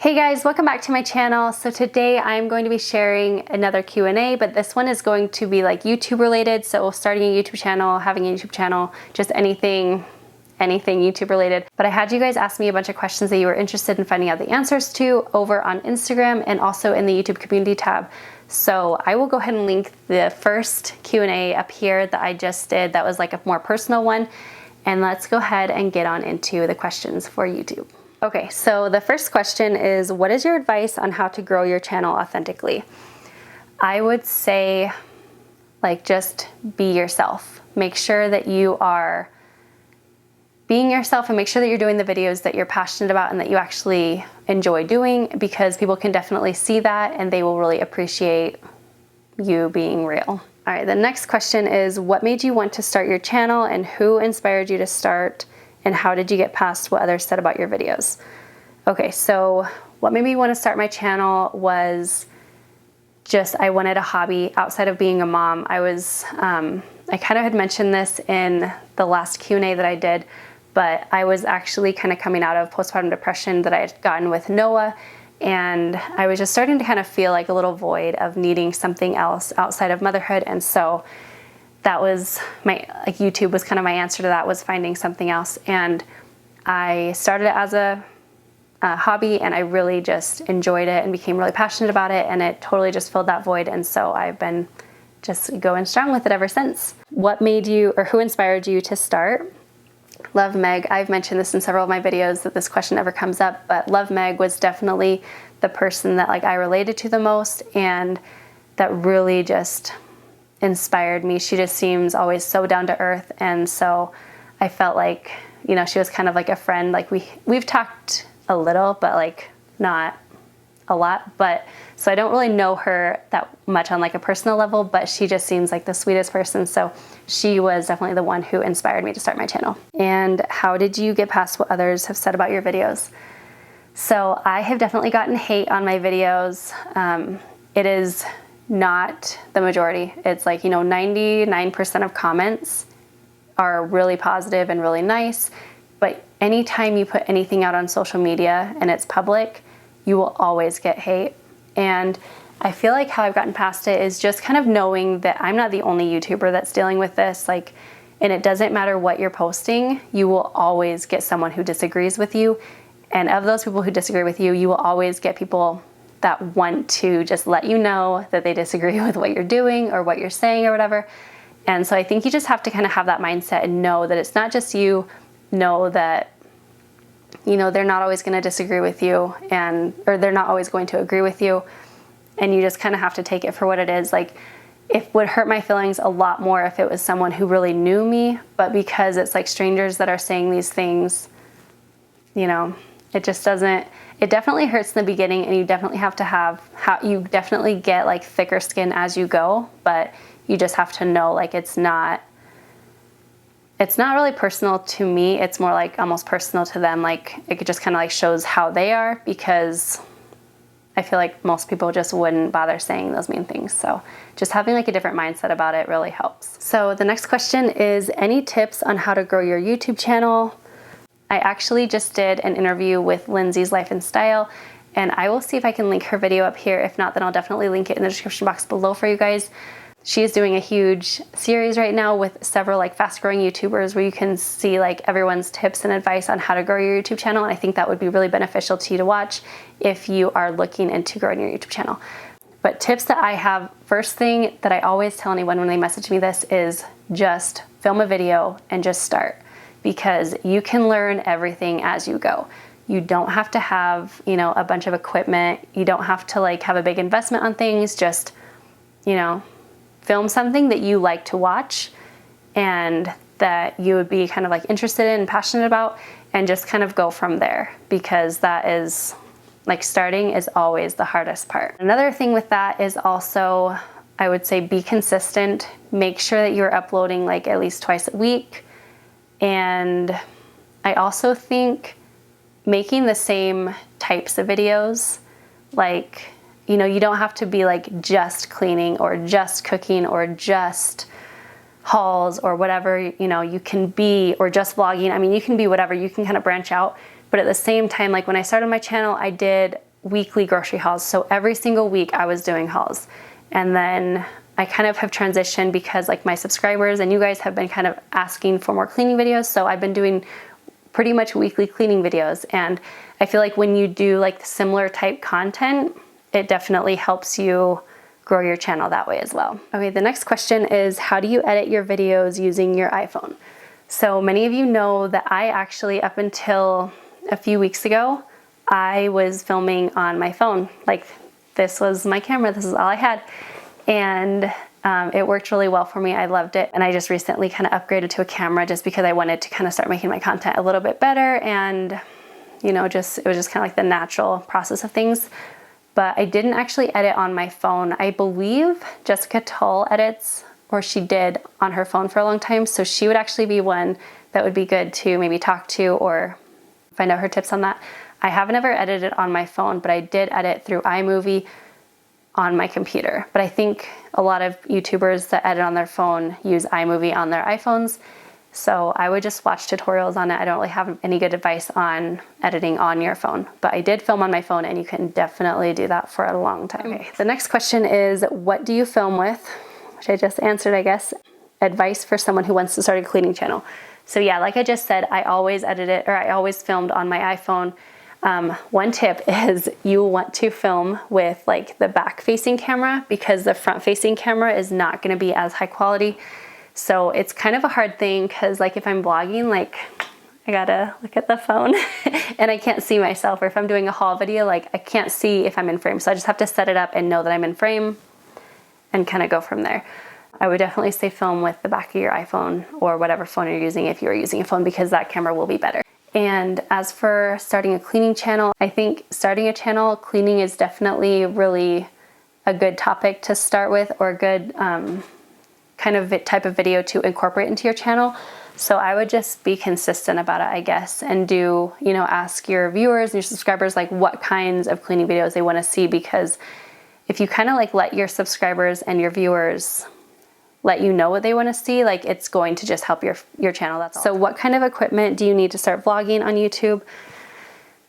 Hey guys, welcome back to my channel. So today I'm going to be sharing another Q&A, but this one is going to be like YouTube related. So starting a YouTube channel, having a YouTube channel, just anything YouTube related. But I had you guys ask me a bunch of questions that you were interested in finding out the answers to over on Instagram and also in the YouTube community tab. So I will go ahead and link the first Q&A up here that I just did. That was like a more personal one. And let's go ahead and get on into the questions for YouTube. Okay, so the first question is, what is your advice on how to grow your channel authentically? I would say, like, just be yourself. Make sure that you are being yourself and make sure that you're doing the videos that you're passionate about and that you actually enjoy doing, because people can definitely see that and they will really appreciate you being real. All right, the next question is, what made you want to start your channel and who inspired you to start? And how did you get past what others said about your videos? Okay, so what made me want to start my channel was just I wanted a hobby outside of being a mom. I kind of had mentioned this in the last Q&A that I did, but I was actually kind of coming out of postpartum depression that I had gotten with Noah, and I was just starting to kind of feel like a little void of needing something else outside of motherhood. And so that was YouTube was kind of my answer to that, was finding something else. And I started it as a hobby, and I really just enjoyed it and became really passionate about it, and it totally just filled that void. And so I've been just going strong with it ever since. What made you, or who inspired you to start? Love Meg. I've mentioned this in several of my videos that this question never comes up, but Love Meg was definitely the person that I related to the most, and that really just inspired me. She just seems always so down to earth, and so I felt like, she was kind of like a friend. Like we've talked a little, but not a lot. But so I don't really know her that much on a personal level, but she just seems like the sweetest person. So she was definitely the one who inspired me to start my channel. And how did you get past what others have said about your videos? So I have definitely gotten hate on my videos. It is not the majority. It's 99% of comments are really positive and really nice, but anytime you put anything out on social media and it's public, you will always get hate. And I feel like how I've gotten past it is just kind of knowing that I'm not the only YouTuber that's dealing with this, and it doesn't matter what you're posting, you will always get someone who disagrees with you. And of those people who disagree with you, you will always get people that want to just let you know that they disagree with what you're doing or what you're saying or whatever. And so I think you just have to kind of have that mindset and know that it's not just you. Know that, they're not always going to disagree with you, or they're not always going to agree with you. And you just kind of have to take it for what it is. It would hurt my feelings a lot more if it was someone who really knew me, but because it's strangers that are saying these things, it just doesn't. It definitely hurts in the beginning, and you definitely have to you definitely get thicker skin as you go, but you just have to know it's not really personal to me. It's more almost personal to them. It just kind of shows how they are, because I feel like most people just wouldn't bother saying those mean things. So just having a different mindset about it really helps. So the next question is, any tips on how to grow your YouTube channel? I actually just did an interview with Lindsay's Life and Style, and I will see if I can link her video up here. If not, then I'll definitely link it in the description box below for you guys. She is doing a huge series right now with several fast-growing YouTubers where you can see everyone's tips and advice on how to grow your YouTube channel, and I think that would be really beneficial to you to watch if you are looking into growing your YouTube channel. But tips that I have, first thing that I always tell anyone when they message me this is just film a video and just start. Because you can learn everything as you go. You don't have to have, a bunch of equipment. You don't have to have a big investment on things. Just, film something that you like to watch and that you would be kind of interested in and passionate about, and just kind of go from there, because that is starting is always the hardest part. Another thing with that is also, I would say, be consistent. Make sure that you're uploading at least twice a week. And I also think making the same types of videos, you don't have to be just cleaning or just cooking or just hauls or whatever, you can be, or just vlogging. I mean, you can be whatever, you can kind of branch out. But at the same time, when I started my channel, I did weekly grocery hauls. So every single week I was doing hauls. And then I kind of have transitioned because like my subscribers and you guys have been kind of asking for more cleaning videos. So I've been doing pretty much weekly cleaning videos. And I feel like when you do like similar type content, it definitely helps you grow your channel that way as well. Okay, the next question is, how do you edit your videos using your iPhone? So many of you know that I actually, up until a few weeks ago, I was filming on my phone. Like, this was my camera, this is all I had. And it worked really well for me. I loved it. And I just recently kind of upgraded to a camera just because I wanted to kind of start making my content a little bit better. And, you know, it was just kind of like the natural process of things. But I didn't actually edit on my phone. I believe Jessica Tull edits, or she did on her phone for a long time. So she would actually be one that would be good to maybe talk to or find out her tips on that. I haven't ever edited on my phone, but I did edit through iMovie on my computer. But I think a lot of YouTubers that edit on their phone use iMovie on their iPhones. So I would just watch tutorials on it. I don't really have any good advice on editing on your phone, but I did film on my phone and you can definitely do that for a long time. Okay, the next question is, what do you film with? Which I just answered, I guess. Advice for someone who wants to start a cleaning channel. So yeah, like I just said, I always edited, or I always filmed on my iPhone. One tip is you want to film with like the back facing camera, because the front facing camera is not going to be as high quality. So it's kind of a hard thing because like if I'm vlogging, like I gotta look at the phone and I can't see myself, or if I'm doing a haul video, like I can't see if I'm in frame. So I just have to set it up and know that I'm in frame and kind of go from there. I would definitely say film with the back of your iPhone or whatever phone you're using if you're using a phone, because that camera will be better. And as for starting a cleaning channel, I think starting a channel, cleaning is definitely really a good topic to start with, or a good kind of type of video to incorporate into your channel. So I would just be consistent about it, I guess, and do, you know, ask your viewers and your subscribers like what kinds of cleaning videos they want to see, because if you kind of like let your subscribers and your viewers let you know what they want to see, like it's going to just help your channel, that's all. So what kind of equipment do you need to start vlogging on YouTube?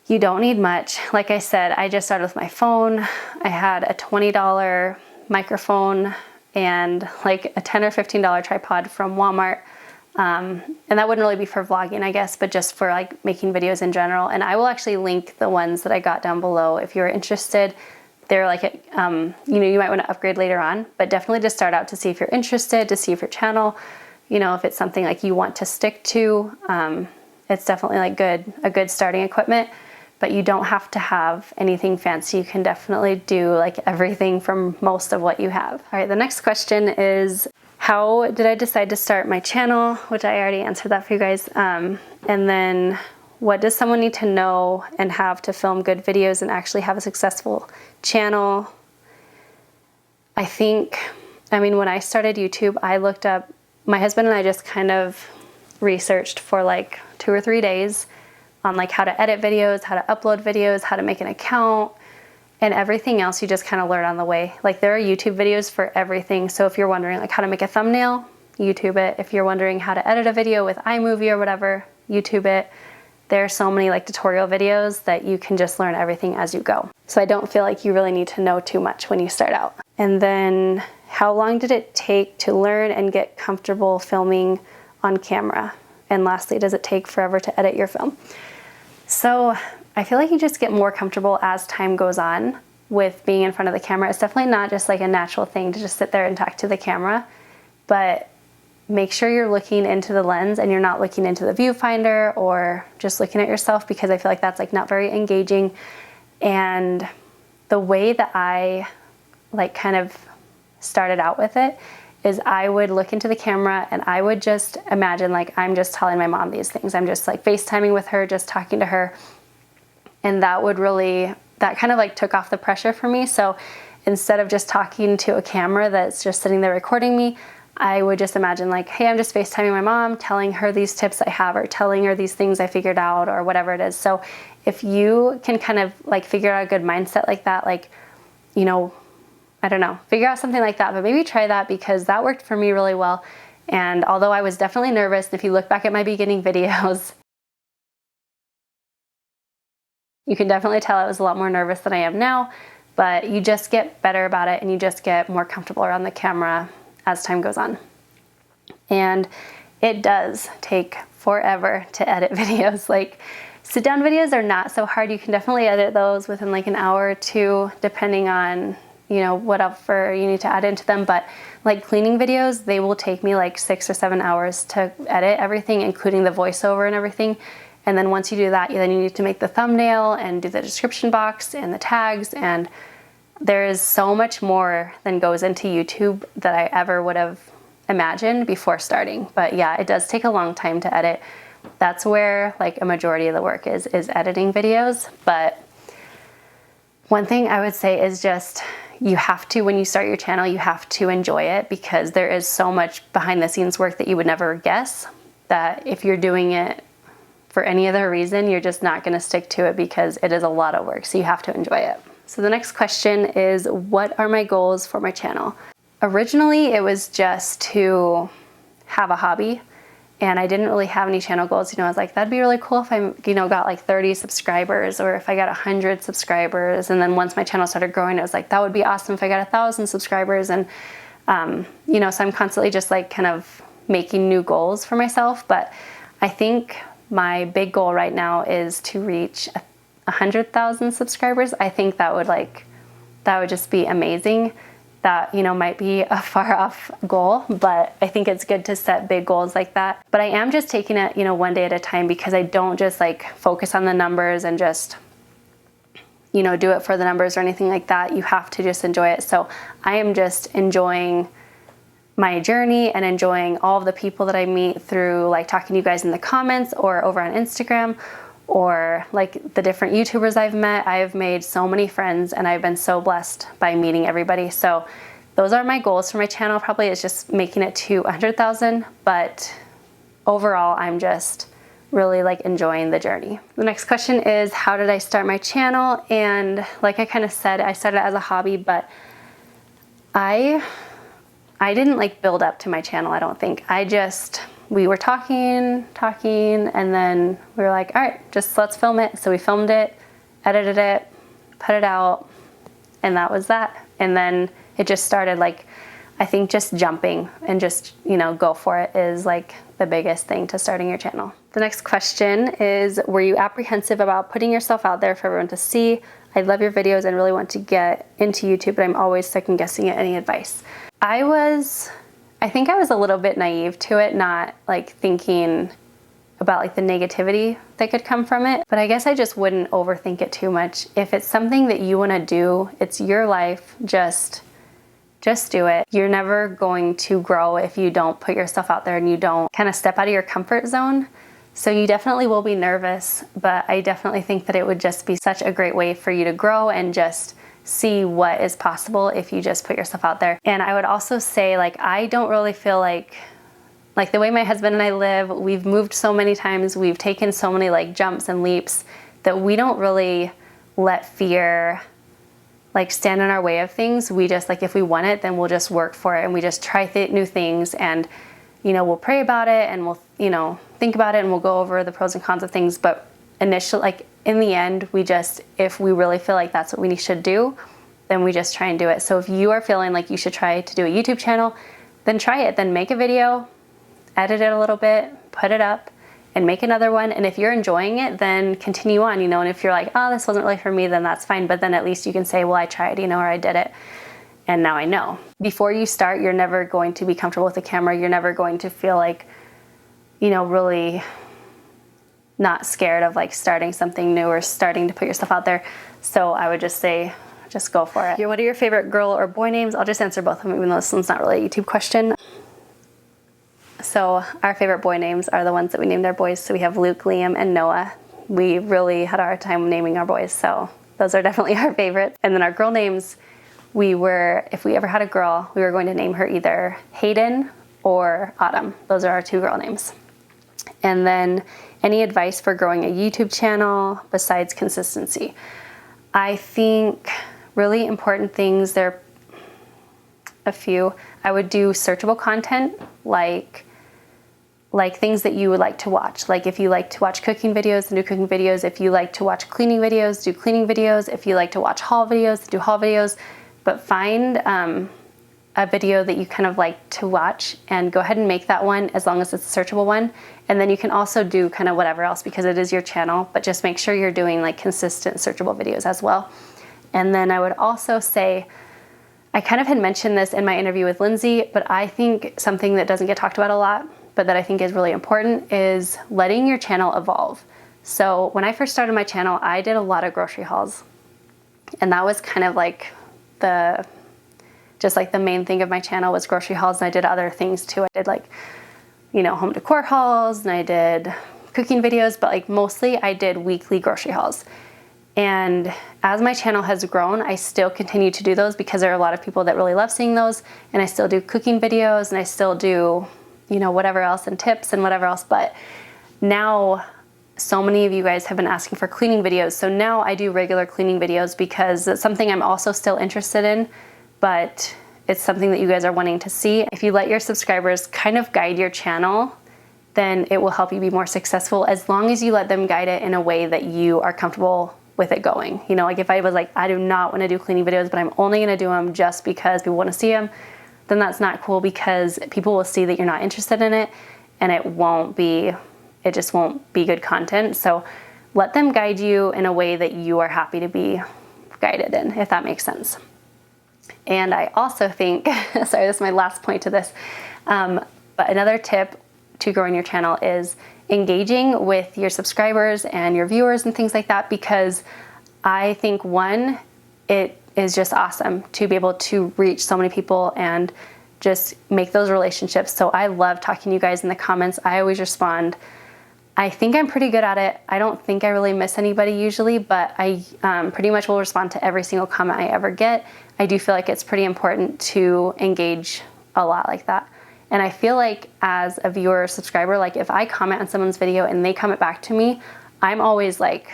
You don't need much. Like I said, I just started with my phone. I had a $20 microphone and like a $10 or $15 tripod from Walmart. And that wouldn't really be for vlogging, I guess, but just for like making videos in general. And I will actually link the ones that I got down below if you're interested. They're like, you know, you might want to upgrade later on, but definitely just start out to see if you're interested, to see if your channel, you know, if it's something like you want to stick to. It's definitely like a good starting equipment, but you don't have to have anything fancy. You can definitely do like everything from most of what you have. All right, the next question is, how did I decide to start my channel? Which I already answered that for you guys. And then what does someone need to know and have to film good videos and actually have a successful channel? I think, I mean, when I started YouTube, I looked up, my husband and I just kind of researched for like 2 or 3 days on like how to edit videos, how to upload videos, how to make an account, and everything else you just kind of learn on the way. Like there are YouTube videos for everything. So if you're wondering like how to make a thumbnail, YouTube it. If you're wondering how to edit a video with iMovie or whatever, YouTube it. There are so many like tutorial videos that you can just learn everything as you go. So I don't feel like you really need to know too much when you start out. And then how long did it take to learn and get comfortable filming on camera? And lastly, does it take forever to edit your film? So I feel like you just get more comfortable as time goes on with being in front of the camera. It's definitely not just like a natural thing to just sit there and talk to the camera, but make sure you're looking into the lens and you're not looking into the viewfinder or just looking at yourself, because I feel like that's like not very engaging. And the way that I like kind of started out with it is I would look into the camera and I would just imagine like I'm just telling my mom these things. I'm just like FaceTiming with her, just talking to her. And that kind of like took off the pressure for me. So instead of just talking to a camera that's just sitting there recording me, I would just imagine like, hey, I'm just FaceTiming my mom, telling her these tips I have, or telling her these things I figured out, or whatever it is. So if you can kind of like figure out a good mindset like that, like, you know, I don't know, figure out something like that, but maybe try that, because that worked for me really well. And although I was definitely nervous, if you look back at my beginning videos, You can definitely tell I was a lot more nervous than I am now, but you just get better about it and you just get more comfortable around the camera as time goes on. And it does take forever to edit videos. Like, sit down videos are not so hard. You can definitely edit those within like an hour or two, depending on, you know, whatever you need to add into them. But like cleaning videos, they will take me like 6 or 7 hours to edit everything, including the voiceover and everything. And then once you do that, then you need to make the thumbnail and do the description box and the tags. And there is so much more than goes into YouTube that I ever would have imagined before starting. But yeah, it does take a long time to edit. That's where like a majority of the work is editing videos. But one thing I would say is just, you have to, when you start your channel, you have to enjoy it, because there is so much behind the scenes work that you would never guess, that if you're doing it for any other reason, you're just not going to stick to it, because it is a lot of work. So you have to enjoy it. So the next question is, what are my goals for my channel? Originally, it was just to have a hobby, and I didn't really have any channel goals. You know, I was like, that'd be really cool if I, you know, got like 30 subscribers, or if I got 100 subscribers. And then once my channel started growing, I was like, that would be awesome if I got 1,000 subscribers. And, you know, so I'm constantly just like kind of making new goals for myself. But I think my big goal right now is to reach 100,000 subscribers. I think that would just be amazing. That, you know, might be a far off goal, but I think it's good to set big goals like that. But I am just taking it, you know, one day at a time, because I don't just like focus on the numbers and just, you know, do it for the numbers or anything like that. You have to just enjoy it. So I am just enjoying my journey and enjoying all of the people that I meet through like talking to you guys in the comments or over on Instagram, or like the different YouTubers I've met. I've made so many friends, and I've been so blessed by meeting everybody. So those are my goals for my channel. Probably is just making it to 100,000, but overall, I'm just really like enjoying the journey. The next question is, how did I start my channel? And like I kind of said, I started as a hobby, but I didn't like build up to my channel, I don't think. We were talking, and then we were like, all right, just let's film it. So we filmed it, edited it, put it out, and that was that. And then it just started, like, I think just jumping and just, you know, go for it is like the biggest thing to starting your channel. The next question is, were you apprehensive about putting yourself out there for everyone to see? I love your videos and really want to get into YouTube, but I'm always second guessing it. Any advice? I think I was a little bit naive to it, not like thinking about like the negativity that could come from it. But I guess I just wouldn't overthink it too much. If it's something that you want to do, it's your life, just do it. You're never going to grow if you don't put yourself out there and you don't kind of step out of your comfort zone. So you definitely will be nervous, but I definitely think that it would just be such a great way for you to grow and just see what is possible if you just put yourself out there. And I would also say, like, I don't really feel like the way my husband and I live, we've moved so many times, we've taken so many like jumps and leaps, that we don't really let fear like stand in our way of things. We just, like, if we want it, then we'll just work for it, and we just try new things, and, you know, we'll pray about it, and we'll, you know, think about it, and we'll go over the pros and cons of things. But initially, like, in the end, we just, if we really feel like that's what we should do, then we just try and do it. So if you are feeling like you should try to do a YouTube channel, then try it. Then make a video, edit it a little bit, put it up, and make another one. And if you're enjoying it, then continue on, you know. And if you're like, oh, this wasn't really for me, then that's fine. But then at least you can say, well, I tried, you know, or I did it, and now I know. Before you start, you're never going to be comfortable with the camera. You're never going to feel like, you know, really not scared of like starting something new or starting to put yourself out there. So I would just say, just go for it. What are your favorite girl or boy names? I'll just answer both of them, even though this one's not really a YouTube question. So our favorite boy names are the ones that we named our boys. So we have Luke, Liam, and Noah. We really had a hard time naming our boys, so those are definitely our favorites. And then our girl names, if we ever had a girl, we were going to name her either Hayden or Autumn. Those are our two girl names. And then any advice for growing a YouTube channel besides consistency? I think really important things, there are a few. I would do searchable content, like like things that you would like to watch. Like if you like to watch cooking videos, then do cooking videos. If you like to watch cleaning videos, do cleaning videos. If you like to watch haul videos, do haul videos. But find a video that you kind of like to watch and go ahead and make that one, as long as it's a searchable one. And then you can also do kind of whatever else because it is your channel, but just make sure you're doing like consistent searchable videos as well. And then I would also say, I kind of had mentioned this in my interview with Lindsay, but I think something that doesn't get talked about a lot, but that I think is really important, is letting your channel evolve. So when I first started my channel, I did a lot of grocery hauls. And that was kind of like the main thing of my channel was grocery hauls, and I did other things too. I did like, home decor hauls, and I did cooking videos, but like mostly I did weekly grocery hauls. And as my channel has grown, I still continue to do those because there are a lot of people that really love seeing those, and I still do cooking videos, and I still do, whatever else, and tips and whatever else. But now so many of you guys have been asking for cleaning videos. So now I do regular cleaning videos because it's something I'm also still interested in, but it's something that you guys are wanting to see. If you let your subscribers kind of guide your channel, then it will help you be more successful, as long as you let them guide it in a way that you are comfortable with it going. Like if I was like, I do not want to do cleaning videos, but I'm only going to do them just because people want to see them, then that's not cool, because people will see that you're not interested in it, and it just won't be good content. So let them guide you in a way that you are happy to be guided in, if that makes sense. And I also think, sorry, this is my last point to this, but another tip to growing your channel is engaging with your subscribers and your viewers and things like that, because I think, one, it is just awesome to be able to reach so many people and just make those relationships. So I love talking to you guys in the comments. I always respond. I think I'm pretty good at it. I don't think I really miss anybody usually, but I pretty much will respond to every single comment I ever get. I do feel like it's pretty important to engage a lot like that. And I feel like as a viewer or subscriber, like if I comment on someone's video and they comment back to me, I'm always like,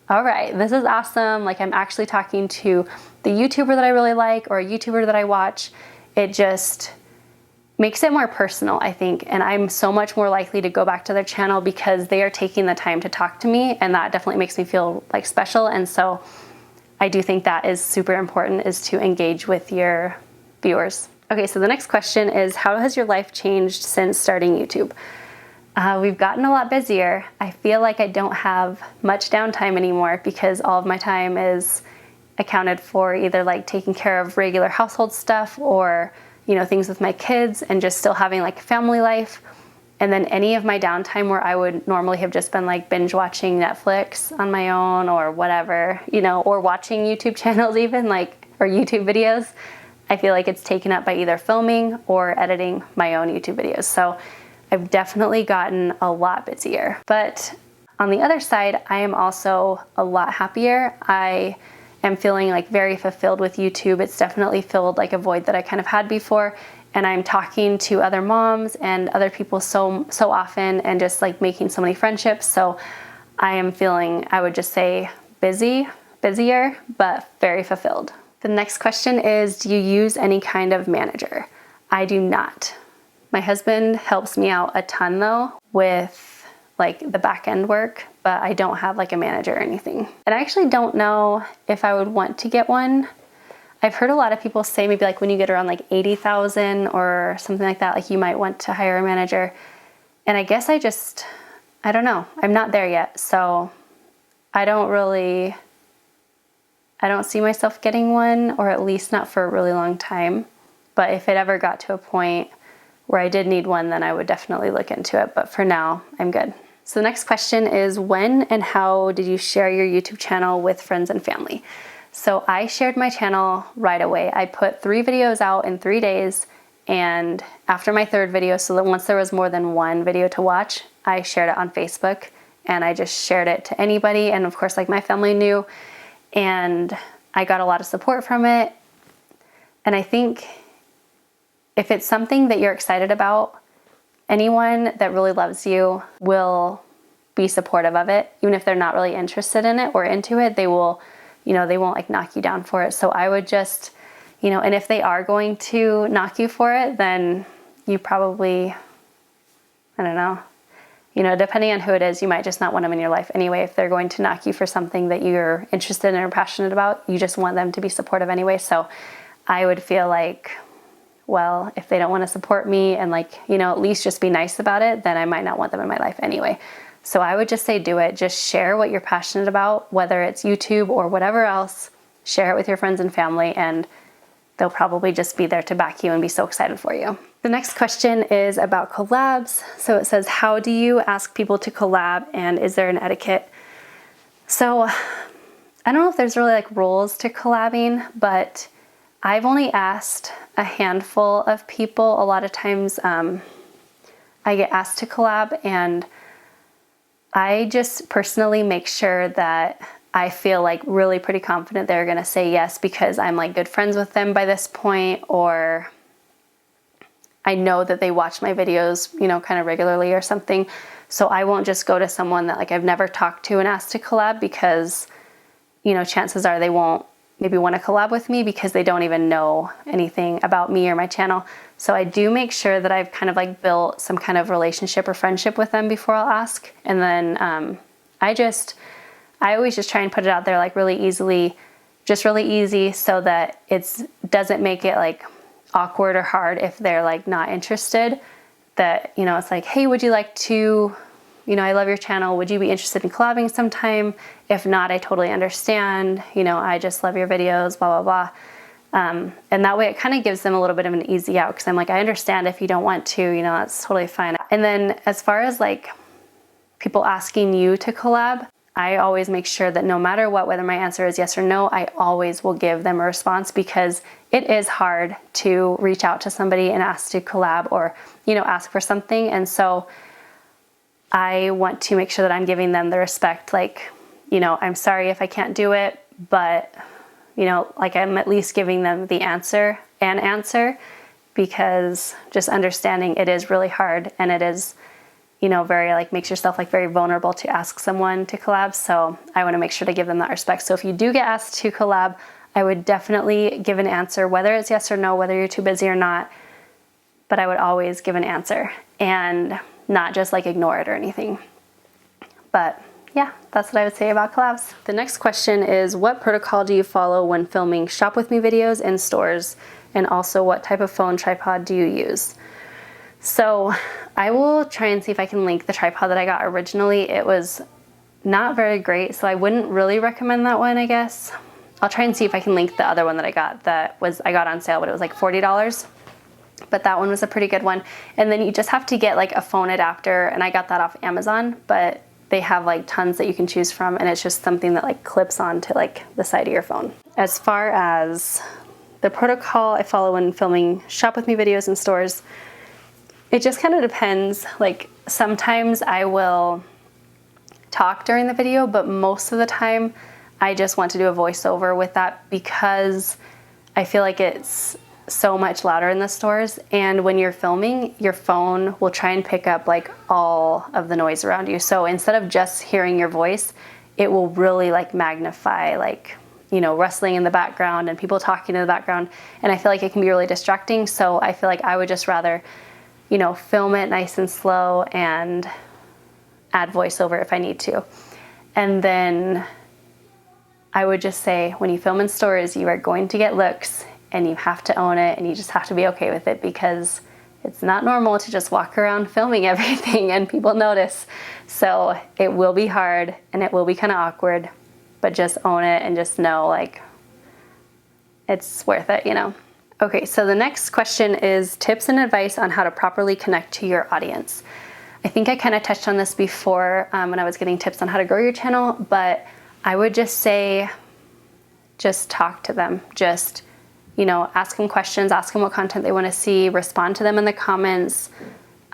all right, this is awesome. Like I'm actually talking to the YouTuber that I really like, or a YouTuber that I watch. It just makes it more personal, I think. And I'm so much more likely to go back to their channel because they are taking the time to talk to me. And that definitely makes me feel like special. And so I do think that is super important, is to engage with your viewers. Okay, so the next question is, how has your life changed since starting YouTube? We've gotten a lot busier. I feel like I don't have much downtime anymore because all of my time is accounted for either like taking care of regular household stuff, or things with my kids, and just still having like a family life. And then any of my downtime where I would normally have just been like binge watching Netflix on my own or whatever, or watching YouTube channels even, or YouTube videos, I feel like it's taken up by either filming or editing my own YouTube videos. So I've definitely gotten a lot busier. But on the other side, I am also a lot happier. I am feeling like very fulfilled with YouTube. It's definitely filled like a void that I kind of had before. And I'm talking to other moms and other people so often, and just like making so many friendships. So I am feeling, I would just say, busier, but very fulfilled. The next question is, do you use any kind of manager? I do not. My husband helps me out a ton though with like the back end work, but I don't have like a manager or anything. And I actually don't know if I would want to get one. I've heard a lot of people say maybe like when you get around like 80,000 or something like that, like you might want to hire a manager. And I guess I don't know. I'm not there yet. So I don't see myself getting one, or at least not for a really long time. But if it ever got to a point where I did need one, then I would definitely look into it. But for now, I'm good. So the next question is, when and how did you share your YouTube channel with friends and family? So I shared my channel right away. I put 3 videos out in 3 days. And after my 3rd video, so that once there was more than one video to watch, I shared it on Facebook, and I just shared it to anybody. And of course, like my family knew, and I got a lot of support from it. And I think if it's something that you're excited about, anyone that really loves you will be supportive of it. Even if they're not really interested in it or into it, they will, they won't like knock you down for it. So I would just, and if they are going to knock you for it, then you probably I don't know. Depending on who it is, you might just not want them in your life anyway. If they're going to knock you for something that you're interested in or passionate about, you just want them to be supportive anyway. So I would feel like, well, if they don't want to support me and at least just be nice about it, then I might not want them in my life anyway. So I would just say do it. Just share what you're passionate about, whether it's YouTube or whatever else. Share it with your friends and family, and they'll probably just be there to back you and be so excited for you. The next question is about collabs. So it says, how do you ask people to collab, and is there an etiquette? So I don't know if there's really rules to collabing, but I've only asked a handful of people. A lot of times I get asked to collab, and I just personally make sure that I feel really pretty confident they're gonna say yes, because I'm good friends with them by this point, or I know that they watch my videos, kind of regularly or something. So I won't just go to someone that I've never talked to and ask to collab, because, chances are they won't maybe want to collab with me because they don't even know anything about me or my channel. So I do make sure that I've kind of built some kind of relationship or friendship with them before I'll ask. And then I always just try and put it out there really easily, just really easy, so that it doesn't make it awkward or hard if they're not interested. That, it's hey, would you like to, I love your channel, would you be interested in collabing sometime? If not, I totally understand, I just love your videos, blah, blah, blah. And that way it kind of gives them a little bit of an easy out, because I'm I understand if you don't want to, that's totally fine. And then as far as people asking you to collab, I always make sure that no matter what, whether my answer is yes or no, I always will give them a response, because it is hard to reach out to somebody and ask to collab or, ask for something. And so I want to make sure that I'm giving them the respect, I'm sorry if I can't do it, but, I'm at least giving them the answer, because just understanding it is really hard, and it is, very makes yourself very vulnerable to ask someone to collab. So I want to make sure to give them that respect. So if you do get asked to collab, I would definitely give an answer, whether it's yes or no, whether you're too busy or not, but I would always give an answer and not just ignore it or anything. But yeah, that's what I would say about collabs. The next question is, what protocol do you follow when filming shop with me videos in stores? And also, what type of phone tripod do you use? So I will try and see if I can link the tripod that I got originally. It was not very great, so I wouldn't really recommend that one, I guess. I'll try and see if I can link the other one that I got on sale, but it was $40. But that one was a pretty good one. And then you just have to get a phone adapter, and I got that off Amazon, but they have tons that you can choose from, and it's just something that clips onto the side of your phone. As far as the protocol I follow when filming shop with me videos in stores, it just kind of depends. Sometimes I will talk during the video, but most of the time I just want to do a voiceover with that, because I feel it's so much louder in the stores, and when you're filming, your phone will try and pick up all of the noise around you. So instead of just hearing your voice, it will really magnify rustling in the background and people talking in the background, and I feel it can be really distracting. So I feel I would just rather film it nice and slow and add voiceover if I need to. And then I would just say, when you film in stores, you are going to get looks, and you have to own it, and you just have to be okay with it, because it's not normal to just walk around filming everything and people notice. So it will be hard, and it will be kind of awkward, but just own it and just know it's worth it, Okay, so the next question is tips and advice on how to properly connect to your audience. I think I kind of touched on this before when I was getting tips on how to grow your channel, but I would just say, just talk to them. Just, ask them questions, ask them what content they want to see, respond to them in the comments.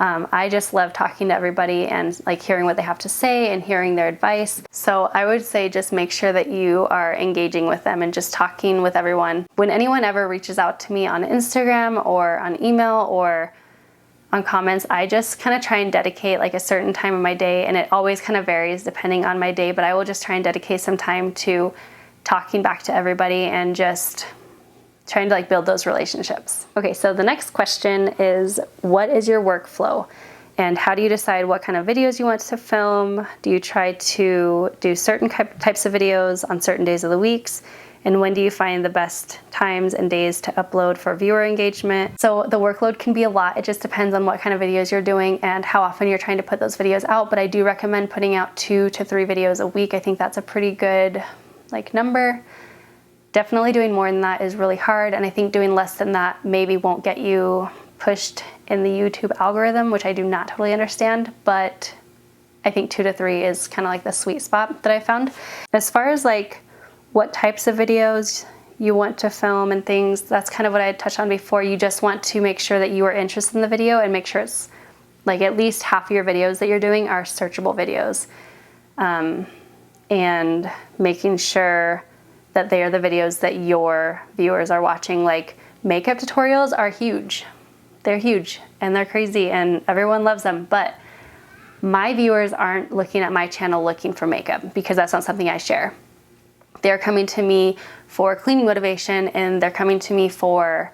I just love talking to everybody and hearing what they have to say and hearing their advice. So I would say just make sure that you are engaging with them and just talking with everyone. When anyone ever reaches out to me on Instagram or on email or on comments, I just kind of try and dedicate a certain time of my day, and it always kind of varies depending on my day, but I will just try and dedicate some time to talking back to everybody and just trying to build those relationships. Okay, so the next question is, what is your workflow? And how do you decide what kind of videos you want to film? Do you try to do certain types of videos on certain days of the weeks? And when do you find the best times and days to upload for viewer engagement? So the workload can be a lot. It just depends on what kind of videos you're doing and how often you're trying to put those videos out. But I do recommend putting out 2 to 3 videos a week. I think that's a pretty good number. Definitely doing more than that is really hard. And I think doing less than that maybe won't get you pushed in the YouTube algorithm, which I do not totally understand, but I think 2 to 3 is kind of like the sweet spot that I found. As far as what types of videos you want to film and things, that's kind of what I had touched on before. You just want to make sure that you are interested in the video and make sure it's at least half of your videos that you're doing are searchable videos. And making sure that they are the videos that your viewers are watching. Makeup tutorials are huge. They're huge and they're crazy and everyone loves them, but my viewers aren't looking at my channel looking for makeup because that's not something I share. They're coming to me for cleaning motivation and they're coming to me for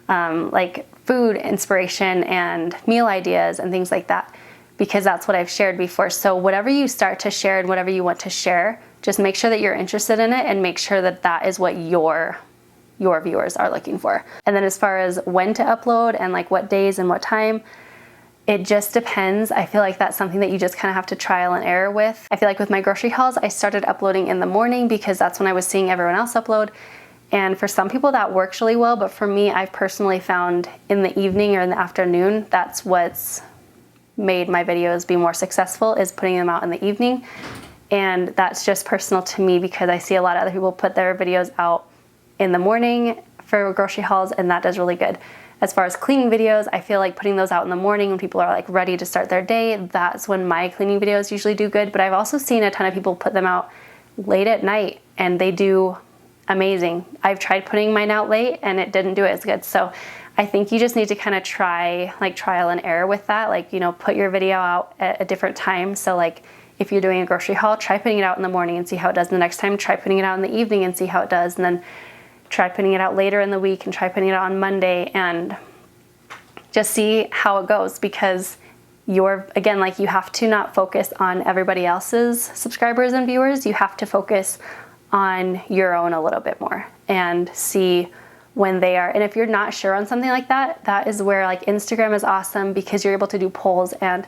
food inspiration and meal ideas and things like that, because that's what I've shared before. So whatever you start to share and whatever you want to share, just make sure that you're interested in it and make sure that that is what your viewers are looking for. And then as far as when to upload and what days and what time, it just depends. I feel like that's something that you just kind of have to trial and error with. I feel like with my grocery hauls, I started uploading in the morning because that's when I was seeing everyone else upload. And for some people that works really well, but for me, I've personally found in the evening or in the afternoon, that's what's made my videos be more successful, is putting them out in the evening. And that's just personal to me because I see a lot of other people put their videos out in the morning for grocery hauls, and that does really good. As far as cleaning videos, I feel like putting those out in the morning when people are ready to start their day, that's when my cleaning videos usually do good. But I've also seen a ton of people put them out late at night and they do amazing. I've tried putting mine out late and it didn't do it as good. So I think you just need to kind of try trial and error with that. Put your video out at a different time. So if you're doing a grocery haul, try putting it out in the morning and see how it does. And the next time, try putting it out in the evening and see how it does. And then try putting it out later in the week and try putting it out on Monday and just see how it goes, because you have to not focus on everybody else's subscribers and viewers. You have to focus on your own a little bit more and see when they are. And if you're not sure on something like that, that is where Instagram is awesome, because you're able to do polls and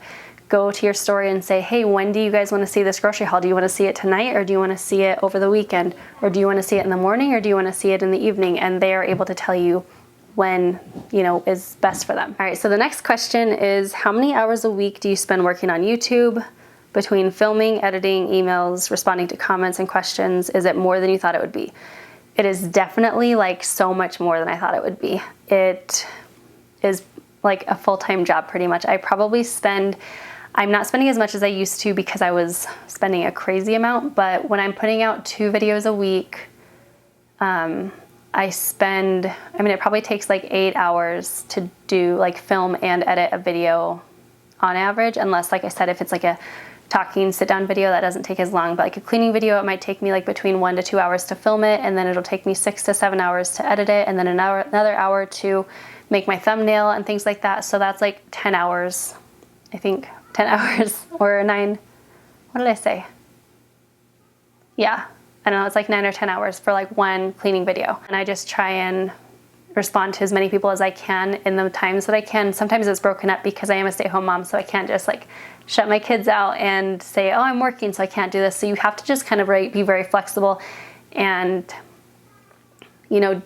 go to your story and say, hey, when do you guys want to see this grocery haul? Do you want to see it tonight, or do you want to see it over the weekend? Or do you want to see it in the morning, or do you want to see it in the evening? And they are able to tell you when, is best for them. All right, so the next question is, how many hours a week do you spend working on YouTube? Between filming, editing, emails, responding to comments and questions, is it more than you thought it would be? It is definitely so much more than I thought it would be. It is a full-time job pretty much. I'm not spending as much as I used to because I was spending a crazy amount, but when I'm putting out 2 videos a week, it probably takes 8 hours to do film and edit a video on average, unless, like I said, if it's a talking sit-down video, that doesn't take as long. But a cleaning video, it might take me between 1 to 2 hours to film it, and then it'll take me 6 to 7 hours to edit it, and then another hour to make my thumbnail and things like that. So that's 10 hours, I think. 10 hours or 9, what did I say? Yeah, I don't know, it's 9 or 10 hours for one cleaning video. And I just try and respond to as many people as I can in the times that I can. Sometimes it's broken up because I am a stay-at-home mom, so I can't just shut my kids out and say, oh, I'm working, so I can't do this. So you have to just kind of be very flexible and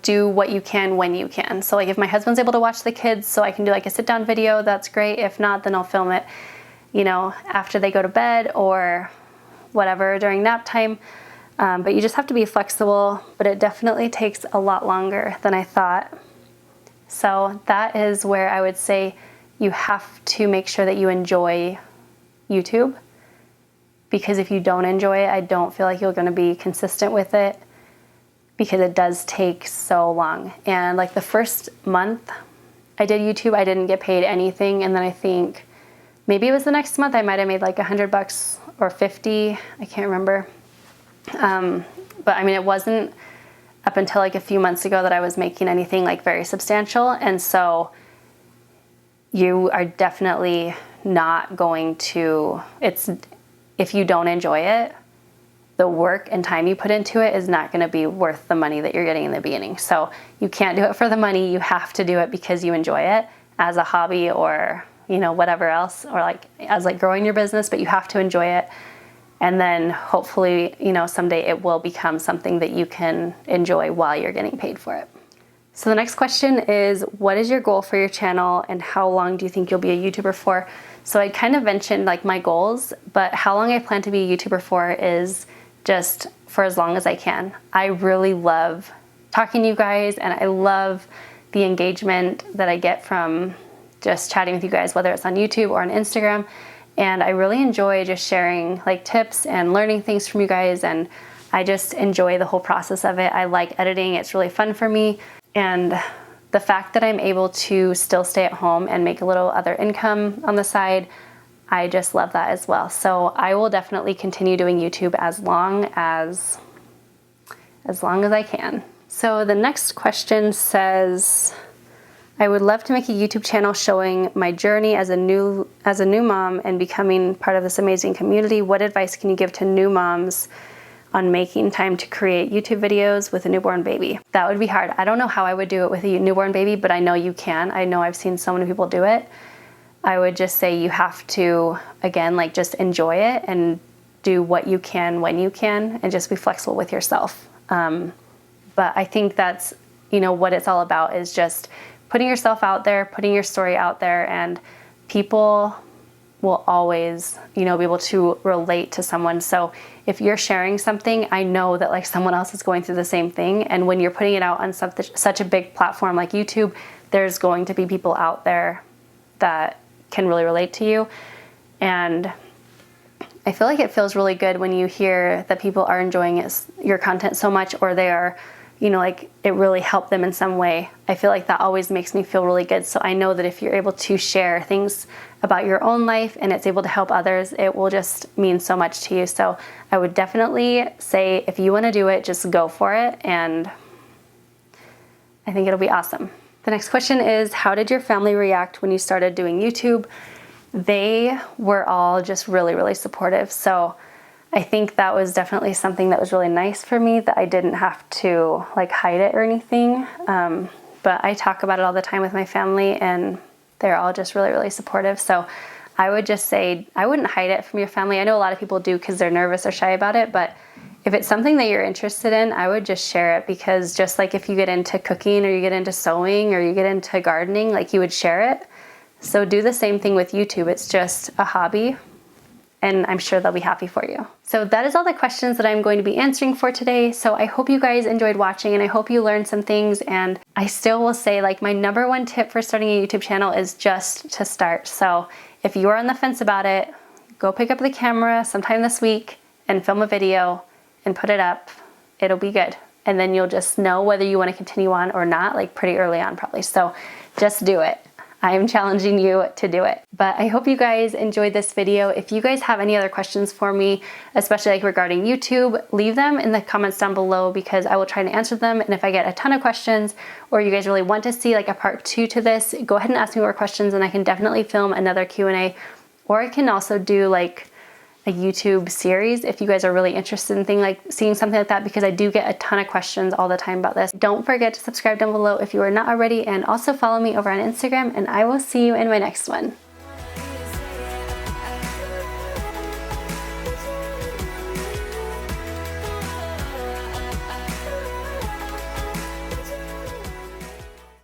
do what you can when you can. So if my husband's able to watch the kids so I can do a sit-down video, that's great. If not, then I'll film it after they go to bed or whatever during nap time. But you just have to be flexible, but it definitely takes a lot longer than I thought. So that is where I would say you have to make sure that you enjoy YouTube, because if you don't enjoy it, I don't feel like you're going to be consistent with it, because it does take so long. And the first month I did YouTube, I didn't get paid anything. And then I think maybe it was the next month I might have made $100 or 50, I can't remember. But it wasn't up until a few months ago that I was making anything very substantial. And so you are definitely not going to, if you don't enjoy it, the work and time you put into it is not going to be worth the money that you're getting in the beginning. So you can't do it for the money. You have to do it because you enjoy it as a hobby, or, you know, whatever else, or like as like growing your business, but you have to enjoy it. And then hopefully, you know, someday it will become something that you can enjoy while you're getting paid for it. So the next question is, what is your goal for your channel and how long do you think you'll be a YouTuber for? So I kind of mentioned like my goals, but how long I plan to be a YouTuber for is just for as long as I can. I really love talking to you guys, and I love the engagement that I get from just chatting with you guys, whether it's on YouTube or on Instagram. And I really enjoy just sharing like tips and learning things from you guys, and I just enjoy the whole process of it. I like editing. It's really fun for me. And the fact that I'm able to still stay at home and make a little other income on the side, I just love that as well. So I will definitely continue doing YouTube as long as I can. So the next question says, I would love to make a YouTube channel showing my journey as a new mom and becoming part of this amazing community. What advice can you give to new moms on making time to create YouTube videos with a newborn baby? That would be hard. I don't know how I would do it with a newborn baby, but I know you can. I know I've seen so many people do it. I would just say you have to, again, like just enjoy it and do what you can when you can, and just be flexible with yourself. But I think that's, you know, what it's all about, is just putting yourself out there, putting your story out there, and people will always, you know, be able to relate to someone. So if you're sharing something, I know that like someone else is going through the same thing. And when you're putting it out on such a big platform like YouTube, there's going to be people out there that can really relate to you. And I feel like it feels really good when you hear that people are enjoying your content so much, or they are, you know, like it really helped them in some way. I feel like that always makes me feel really good. So I know that if you're able to share things about your own life and it's able to help others, it will just mean so much to you. So I would definitely say, if you want to do it, just go for it. And I think it'll be awesome. The next question is, how did your family react when you started doing YouTube? They were all just really, really supportive. So I think that was definitely something that was really nice for me, that I didn't have to like hide it or anything. But I talk about it all the time with my family, and they're all just really, really supportive. So I would just say, I wouldn't hide it from your family. I know a lot of people do because they're nervous or shy about it, but if it's something that you're interested in, I would just share it, because just like if you get into cooking or you get into sewing or you get into gardening, like you would share it. So do the same thing with YouTube. It's just a hobby, and I'm sure they'll be happy for you. So that is all the questions that I'm going to be answering for today. So I hope you guys enjoyed watching, and I hope you learned some things. And I still will say, like, my number one tip for starting a YouTube channel is just to start. So if you're on the fence about it, go pick up the camera sometime this week and film a video and put it up. It'll be good. And then you'll just know whether you want to continue on or not, like pretty early on probably. So just do it. I am challenging you to do it. But I hope you guys enjoyed this video. If you guys have any other questions for me, especially like regarding YouTube, leave them in the comments down below, because I will try to answer them. And if I get a ton of questions, or you guys really want to see like a part 2 to this, go ahead and ask me more questions, and I can definitely film another Q&A. Or I can also do like a YouTube series if you guys are really interested in seeing something like that, because I do get a ton of questions all the time about this. Don't forget to subscribe down below if you are not already, and also follow me over on Instagram, and I will see you in my next one.